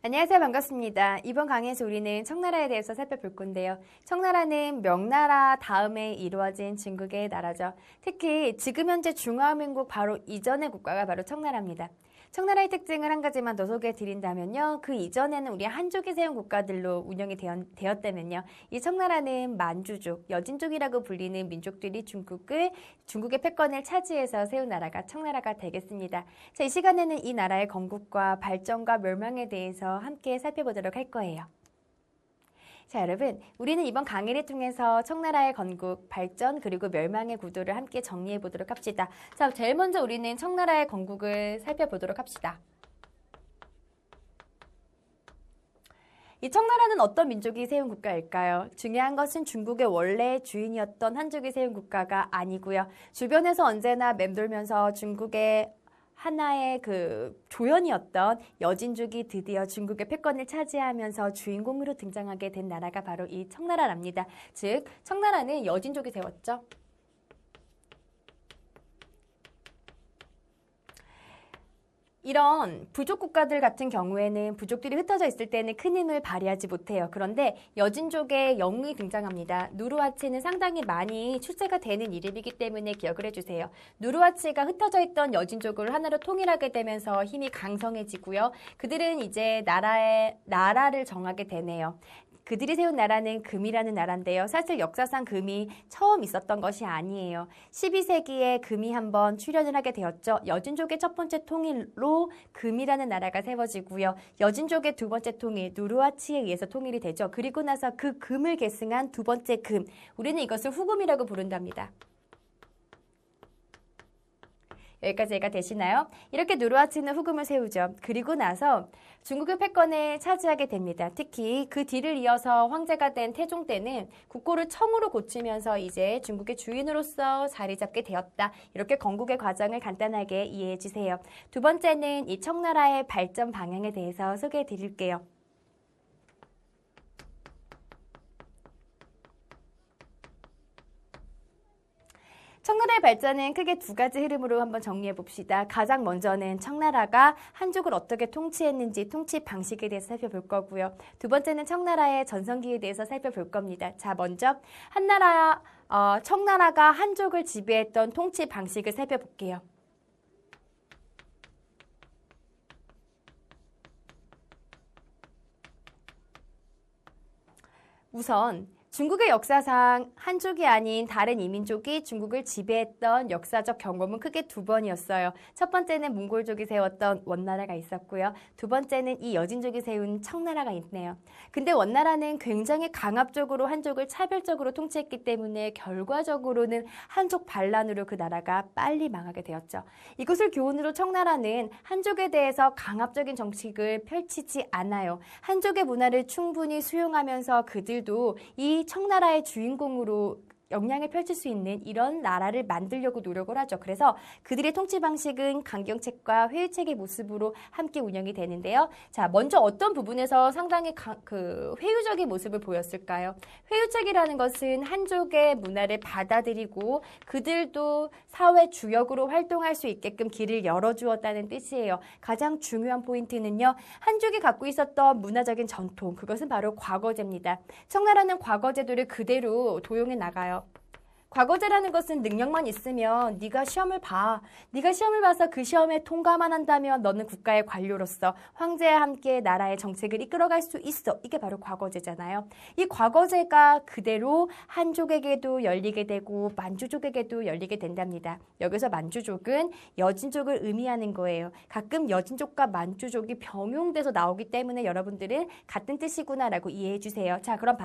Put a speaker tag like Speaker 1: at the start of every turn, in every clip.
Speaker 1: 안녕하세요. 반갑습니다. 이번 강의에서 우리는 청나라에 대해서 살펴볼 건데요. 청나라는 명나라 다음에 이루어진 중국의 나라죠. 특히 지금 현재 중화민국 바로 이전의 국가가 바로 청나라입니다. 청나라의 특징을 한 가지만 더 소개해 드린다면요. 그 이전에는 우리 한족이 세운 국가들로 운영이 되었다면요. 이 청나라는 만주족, 여진족이라고 불리는 민족들이 중국의 패권을 차지해서 세운 나라가 청나라가 되겠습니다. 자, 이 시간에는 이 나라의 건국과 발전과 멸망에 대해서 함께 살펴보도록 할 거예요. 자, 여러분, 우리는 이번 강의를 통해서 청나라의 건국, 발전, 그리고 멸망의 구도를 함께 정리해 보도록 합시다. 자, 제일 먼저 우리는 청나라의 건국을 살펴보도록 합시다. 이 청나라는 어떤 민족이 세운 국가일까요? 중요한 것은 중국의 원래 주인이었던 한족이 세운 국가가 아니고요. 주변에서 언제나 맴돌면서 중국의 하나의 조연이었던 여진족이 드디어 중국의 패권을 차지하면서 주인공으로 등장하게 된 나라가 바로 이 청나라랍니다. 즉, 청나라는 여진족이 세웠죠. 이런 부족 국가들 같은 경우에는 부족들이 흩어져 있을 때는 큰 힘을 발휘하지 못해요. 그런데 여진족의 영웅이 등장합니다. 누르하치는 상당히 많이 출제가 되는 이름이기 때문에 기억을 해주세요. 누르하치가 흩어져 있던 여진족을 하나로 통일하게 되면서 힘이 강성해지고요. 그들은 이제 나라를 정하게 되네요. 그들이 세운 나라는 금이라는 나라인데요. 사실 역사상 금이 처음 있었던 것이 아니에요. 12세기에 금이 한번 출현을 하게 되었죠. 여진족의 첫 번째 통일로 금이라는 나라가 세워지고요. 여진족의 두 번째 통일, 누르하치에 의해서 통일이 되죠. 그리고 나서 그 금을 계승한 두 번째 금, 우리는 이것을 후금이라고 부른답니다. 여기까지 이해가 되시나요? 이렇게 누르하치는 후금을 세우죠. 그리고 나서 중국의 패권을 차지하게 됩니다. 특히 그 뒤를 이어서 황제가 된 태종 때는 국고를 청으로 고치면서 이제 중국의 주인으로서 자리 잡게 되었다. 이렇게 건국의 과정을 간단하게 이해해 주세요. 두 번째는 이 청나라의 발전 방향에 대해서 소개해 드릴게요. 청나라의 발전은 크게 두 가지 흐름으로 한번 정리해 봅시다. 가장 먼저는 청나라가 한족을 어떻게 통치했는지 통치 방식에 대해서 살펴볼 거고요. 두 번째는 청나라의 전성기에 대해서 살펴볼 겁니다. 자, 먼저 청나라가 한족을 지배했던 통치 방식을 살펴볼게요. 우선 중국의 역사상 한족이 아닌 다른 이민족이 중국을 지배했던 역사적 경험은 크게 두 번이었어요. 첫 번째는 몽골족이 세웠던 원나라가 있었고요. 두 번째는 이 여진족이 세운 청나라가 있네요. 근데 원나라는 굉장히 강압적으로 한족을 차별적으로 통치했기 때문에 결과적으로는 한족 반란으로 그 나라가 빨리 망하게 되었죠. 이것을 교훈으로 청나라는 한족에 대해서 강압적인 정책을 펼치지 않아요. 한족의 문화를 충분히 수용하면서 그들도 이 청나라의 주인공으로 역량을 펼칠 수 있는 이런 나라를 만들려고 노력을 하죠. 그래서 그들의 통치 방식은 강경책과 회유책의 모습으로 함께 운영이 되는데요. 자, 먼저 어떤 부분에서 상당히 회유적인 모습을 보였을까요? 회유책이라는 것은 한족의 문화를 받아들이고 그들도 사회 주역으로 활동할 수 있게끔 길을 열어주었다는 뜻이에요. 가장 중요한 포인트는요. 한족이 갖고 있었던 문화적인 전통, 그것은 바로 과거제입니다. 청나라는 과거제도를 그대로 도용해 나가요. 과거제라는 것은 능력만 있으면 네가 시험을 봐. 네가 시험을 봐서 그 시험에 통과만 한다면 너는 국가의 관료로서 황제와 함께 나라의 정책을 이끌어갈 수 있어. 이게 바로 과거제잖아요. 이 과거제가 그대로 한족에게도 열리게 되고 만주족에게도 열리게 된답니다. 여기서 만주족은 여진족을 의미하는 거예요. 가끔 여진족과 만주족이 병용돼서 나오기 때문에 여러분들은 같은 뜻이구나라고 이해해 주세요. 자, 그럼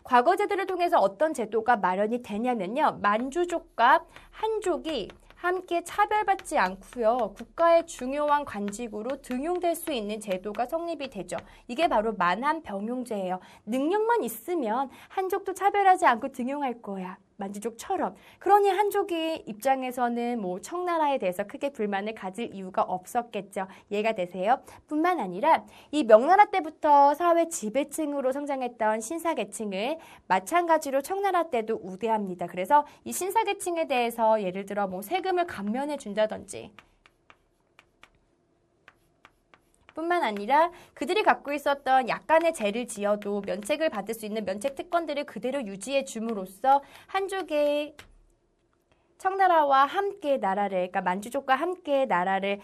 Speaker 1: 과거제도를 통해서 어떤 제도가 마련이 되냐면요. 만주족과 한족이 함께 차별받지 않고요. 국가의 중요한 관직으로 등용될 수 있는 제도가 성립이 되죠. 이게 바로 만한병용제예요. 능력만 있으면 한족도 차별하지 않고 등용할 거야. 만주족처럼. 그러니 한족의 입장에서는 청나라에 대해서 크게 불만을 가질 이유가 없었겠죠. 이해가 되세요? 뿐만 아니라 이 명나라 때부터 사회 지배층으로 성장했던 신사계층을 마찬가지로 청나라 때도 우대합니다. 그래서 이 신사계층에 대해서 예를 들어 세금을 감면해 준다든지 뿐만 아니라 그들이 갖고 있었던 약간의 죄를 지어도 면책을 받을 수 있는 면책 특권들을 그대로 유지해 줌으로써 한족의 청나라와 함께 나라를, 그러니까 만주족과 함께 나라를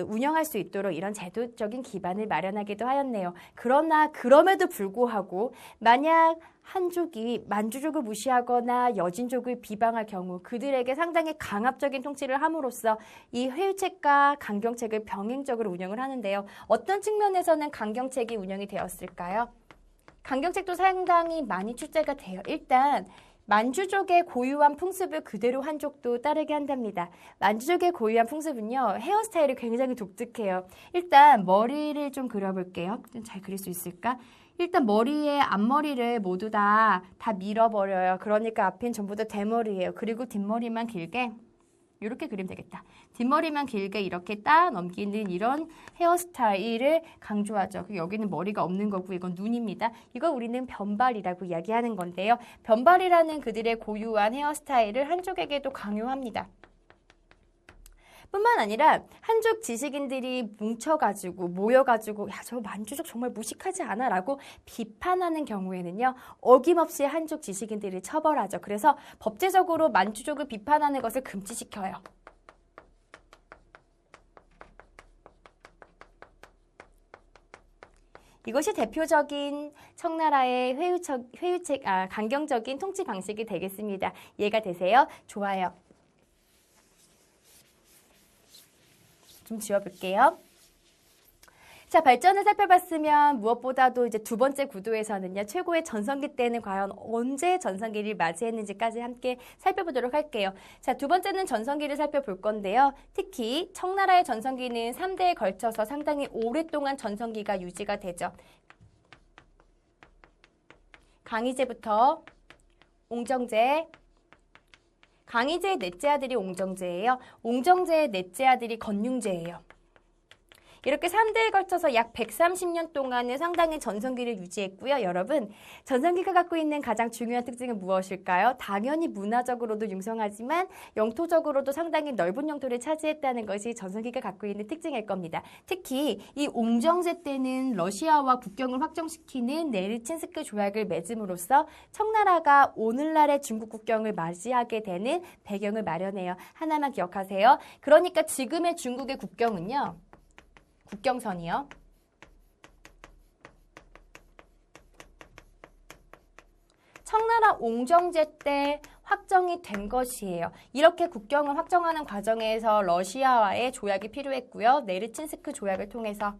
Speaker 1: 운영할 수 있도록 이런 제도적인 기반을 마련하기도 하였네요. 그러나 그럼에도 불구하고 만약 한족이 만주족을 무시하거나 여진족을 비방할 경우 그들에게 상당히 강압적인 통치를 함으로써 이 회유책과 강경책을 병행적으로 운영을 하는데요. 어떤 측면에서는 강경책이 운영이 되었을까요? 강경책도 상당히 많이 출제가 돼요. 일단 만주족의 고유한 풍습을 그대로 한족도 따르게 한답니다. 만주족의 고유한 풍습은요. 헤어스타일이 굉장히 독특해요. 일단 머리를 좀 그려볼게요. 좀 잘 그릴 수 있을까? 일단 머리에 앞머리를 모두 다 밀어버려요. 그러니까 앞엔 전부 다 대머리예요. 그리고 뒷머리만 길게 이렇게 그리면 되겠다. 뒷머리만 길게 이렇게 따 넘기는 이런 헤어스타일을 강조하죠. 여기는 머리가 없는 거고 이건 눈입니다. 이거 우리는 변발이라고 이야기하는 건데요. 변발이라는 그들의 고유한 헤어스타일을 한족에게도 강요합니다. 뿐만 아니라 한족 지식인들이 뭉쳐가지고 모여가지고 야, 저 만주족 정말 무식하지 않아? 라고 비판하는 경우에는요. 어김없이 한족 지식인들을 처벌하죠. 그래서 법제적으로 만주족을 비판하는 것을 금지시켜요. 이것이 대표적인 청나라의 강경적인 통치 방식이 되겠습니다. 이해가 되세요? 좋아요. 좀 지워볼게요. 자, 발전을 살펴봤으면 무엇보다도 이제 두 번째 구도에서는요. 최고의 전성기 때는 과연 언제 전성기를 맞이했는지까지 함께 살펴보도록 할게요. 자, 두 번째는 전성기를 살펴볼 건데요. 특히 청나라의 전성기는 3대에 걸쳐서 상당히 오랫동안 전성기가 유지가 되죠. 강희제부터 옹정제, 강희제의 넷째 아들이 옹정제예요. 옹정제의 넷째 아들이 건융제예요. 이렇게 3대에 걸쳐서 약 130년 동안은 상당히 전성기를 유지했고요. 여러분, 전성기가 갖고 있는 가장 중요한 특징은 무엇일까요? 당연히 문화적으로도 융성하지만 영토적으로도 상당히 넓은 영토를 차지했다는 것이 전성기가 갖고 있는 특징일 겁니다. 특히 이 옹정제 때는 러시아와 국경을 확정시키는 네르친스크 조약을 맺음으로써 청나라가 오늘날의 중국 국경을 맞이하게 되는 배경을 마련해요. 하나만 기억하세요. 그러니까 지금의 중국의 국경은요. 국경선이요. 청나라 옹정제 때 확정이 된 것이에요. 이렇게 국경을 확정하는 과정에서 러시아와의 조약이 필요했고요. 네르친스크 조약을 통해서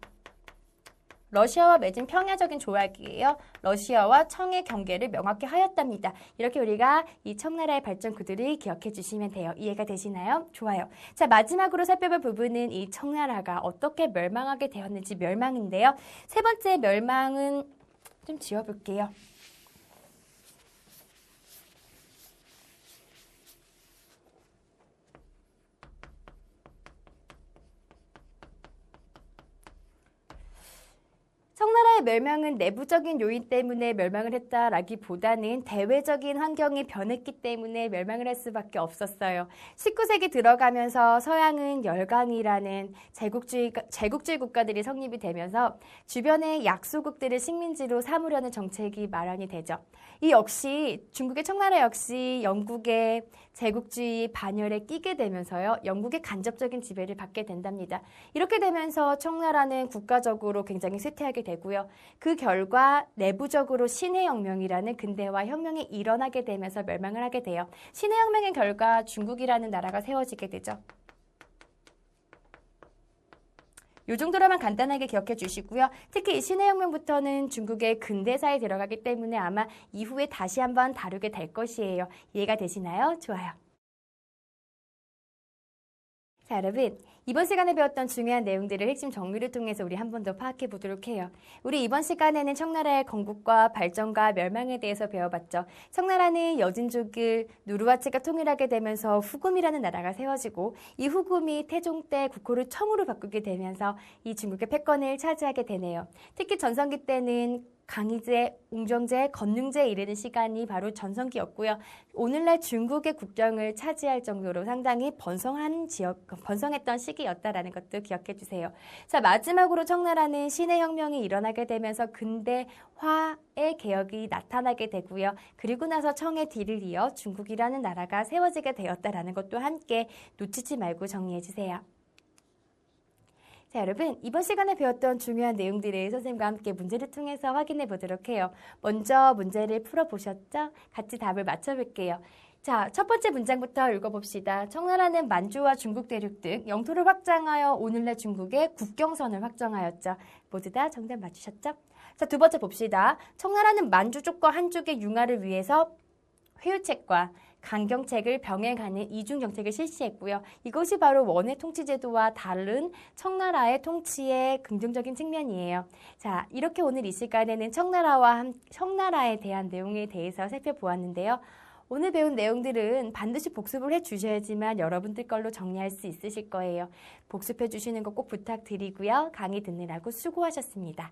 Speaker 1: 러시아와 맺은 평야적인 조약이에요. 러시아와 청의 경계를 명확히 하였답니다. 이렇게 우리가 이 청나라의 발전 구도를 기억해 주시면 돼요. 이해가 되시나요? 좋아요. 자, 마지막으로 살펴볼 부분은 이 청나라가 어떻게 멸망하게 되었는지 멸망인데요. 세 번째 멸망은 좀 지워볼게요. 청나라의 멸망은 내부적인 요인 때문에 멸망을 했다라기보다는 대외적인 환경이 변했기 때문에 멸망을 할 수밖에 없었어요. 19세기 들어가면서 서양은 열강이라는 제국주의 국가들이 성립이 되면서 주변의 약소국들을 식민지로 삼으려는 정책이 마련이 되죠. 이 역시 중국의 청나라 역시 영국의 제국주의 반열에 끼게 되면서요. 영국의 간접적인 지배를 받게 된답니다. 이렇게 되면서 청나라는 국가적으로 굉장히 쇠퇴하게 되고요. 그 결과 내부적으로 신해혁명이라는 근대화 혁명이 일어나게 되면서 멸망을 하게 돼요. 신해혁명의 결과 중국이라는 나라가 세워지게 되죠. 이 정도로만 간단하게 기억해 주시고요. 특히 이 신해혁명부터는 중국의 근대사에 들어가기 때문에 아마 이후에 다시 한번 다루게 될 것이에요. 이해가 되시나요? 좋아요. 자, 여러분. 이번 시간에 배웠던 중요한 내용들을 핵심 정리를 통해서 우리 한 번 더 파악해 보도록 해요. 우리 이번 시간에는 청나라의 건국과 발전과 멸망에 대해서 배워봤죠. 청나라는 여진족을 누르와치가 통일하게 되면서 후금이라는 나라가 세워지고 이 후금이 태종 때 국호를 청으로 바꾸게 되면서 이 중국의 패권을 차지하게 되네요. 특히 전성기 때는 강희제, 웅정제, 건능제에 이르는 시간이 바로 전성기였고요. 오늘날 중국의 국경을 차지할 정도로 상당히 번성했던 시기였다라는 것도 기억해 주세요. 자, 마지막으로 청나라는 신의 혁명이 일어나게 되면서 근대화의 개혁이 나타나게 되고요. 그리고 나서 청의 뒤를 이어 중국이라는 나라가 세워지게 되었다라는 것도 함께 놓치지 말고 정리해 주세요. 자, 여러분, 이번 시간에 배웠던 중요한 내용들을 선생님과 함께 문제를 통해서 확인해 보도록 해요. 먼저 문제를 풀어보셨죠? 같이 답을 맞춰볼게요. 자, 첫 번째 문장부터 읽어봅시다. 청나라는 만주와 중국 대륙 등 영토를 확장하여 오늘날 중국의 국경선을 확정하였죠. 모두 다 정답 맞추셨죠? 자, 두 번째 봅시다. 청나라는 만주 쪽과 한쪽의 융화를 위해서 회유책과 강경책을 병행하는 이중 정책을 실시했고요. 이것이 바로 원의 통치제도와 다른 청나라의 통치의 긍정적인 측면이에요. 자, 이렇게 오늘 이 시간에는 청나라에 대한 내용에 대해서 살펴보았는데요. 오늘 배운 내용들은 반드시 복습을 해주셔야지만 여러분들 걸로 정리할 수 있으실 거예요. 복습해 주시는 거 꼭 부탁드리고요. 강의 듣느라고 수고하셨습니다.